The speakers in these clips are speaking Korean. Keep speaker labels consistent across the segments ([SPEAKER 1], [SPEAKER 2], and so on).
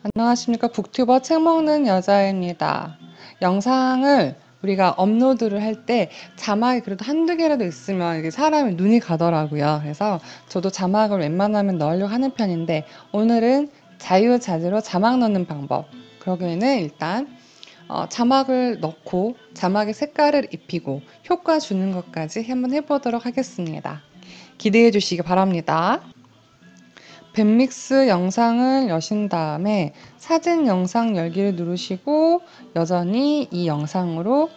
[SPEAKER 1] 안녕하십니까. 북튜버 책 먹는 여자입니다. 영상을 우리가 업로드를 할 때 자막이 그래도 한두 개라도 있으면 이게 사람이 눈이 가더라고요. 그래서 저도 자막을 웬만하면 넣으려고 하는 편인데 오늘은 자유자재로 자막 넣는 방법. 그러기에는 일단 자막을 넣고 자막의 색깔을 입히고 효과 주는 것까지 한번 해보도록 하겠습니다. 기대해 주시기 바랍니다. 밴믹스 영상을 여신 다음에 사진 영상 열기를 누르시고 여전히 이 영상으로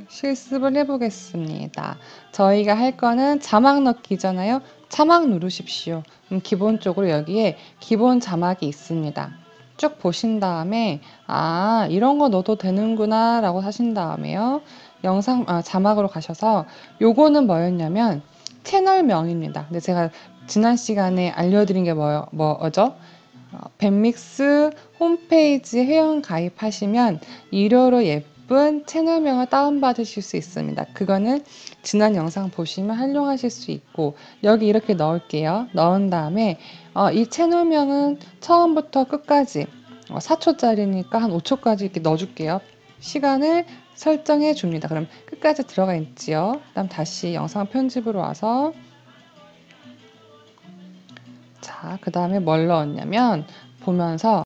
[SPEAKER 1] 실습을 해보겠습니다. 저희가 할 거는 자막 넣기잖아요. 자막 누르십시오. 그럼 기본적으로 여기에 기본 자막이 있습니다. 쭉 보신 다음에 이런 거 넣어도 되는구나 라고 하신 다음에요. 자막으로 가셔서 요거는 뭐였냐면 채널명입니다. 근데 제가 지난 시간에 알려드린 게 뭐죠? 밴믹스 홈페이지 회원 가입하시면 유료로 예쁜 채널명을 다운받으실 수 있습니다. 그거는 지난 영상 보시면 활용하실 수 있고 여기 이렇게 넣을게요. 넣은 다음에 이 채널명은 처음부터 끝까지 4초짜리니까 한 5초까지 이렇게 넣어줄게요. 시간을 설정해 줍니다. 그럼 끝까지 들어가 있지요. 그다음 다시 영상 편집으로 와서 그 다음에 뭘 넣었냐면 보면서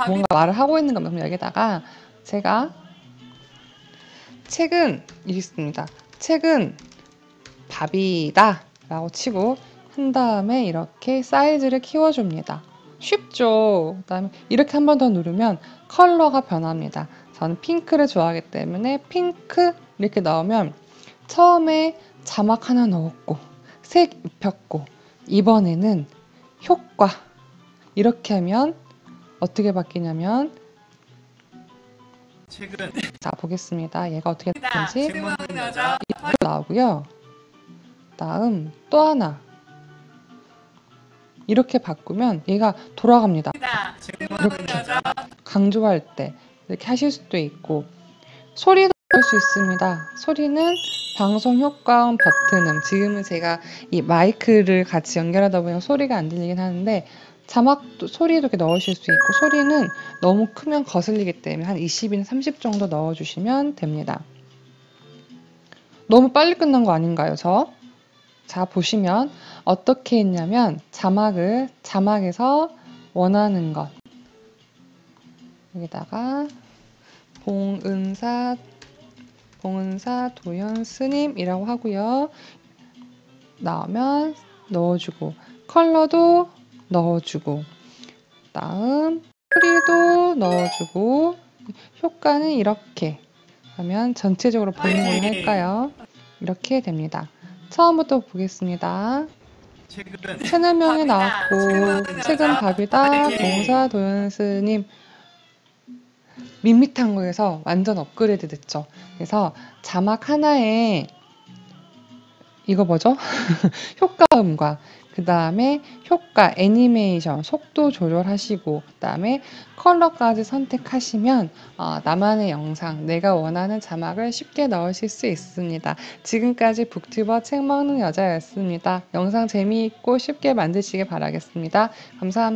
[SPEAKER 1] 뭔가 말을 하고 있는 겁니다. 여기다가 제가 책은 있습니다. 책은 밥이다 라고 치고 한 다음에 이렇게 사이즈를 키워줍니다. 쉽죠? 그 다음에 이렇게 한 번 더 누르면 컬러가 변합니다. 저는 핑크를 좋아하기 때문에 핑크 이렇게 넣으면 처음에 자막 하나 넣었고 색 입혔고 이번에는 효과 이렇게 하면 어떻게 바뀌냐면 자 보겠습니다. 얘가 어떻게 되는지 나오고요. 다음 또 하나 이렇게 바꾸면 얘가 돌아갑니다. 이렇게 강조할 때 이렇게 하실 수도 있고 소리도 할 수 있습니다. 소리는 방송 효과음 버튼음. 지금은 제가 이 마이크를 같이 연결하다 보니 소리가 안 들리긴 하는데 자막도 소리도 이렇게 넣으실 수 있고 소리는 너무 크면 거슬리기 때문에 한 20이나 30 정도 넣어주시면 됩니다. 너무 빨리 끝난 거 아닌가요, 저? 자, 보시면 어떻게 했냐면 자막에서 원하는 것 여기다가 봉은사 도현 스님이라고 하고요. 나오면 넣어주고 컬러도 넣어주고 다음 소리도 넣어주고 효과는 이렇게 하면 전체적으로 보는 걸로 할까요? 이렇게 됩니다. 처음부터 보겠습니다. 채널명이 나왔고 책은 밥이다 봉사 도연스님 밋밋한 거에서 완전 업그레이드 됐죠. 그래서 자막 하나에 이거 뭐죠? 효과음과 그 다음에 효과, 애니메이션, 속도 조절하시고 그 다음에 컬러까지 선택하시면 나만의 영상, 내가 원하는 자막을 쉽게 넣으실 수 있습니다. 지금까지 북튜버 책 먹는 여자였습니다. 영상 재미있고 쉽게 만드시길 바라겠습니다. 감사합니다.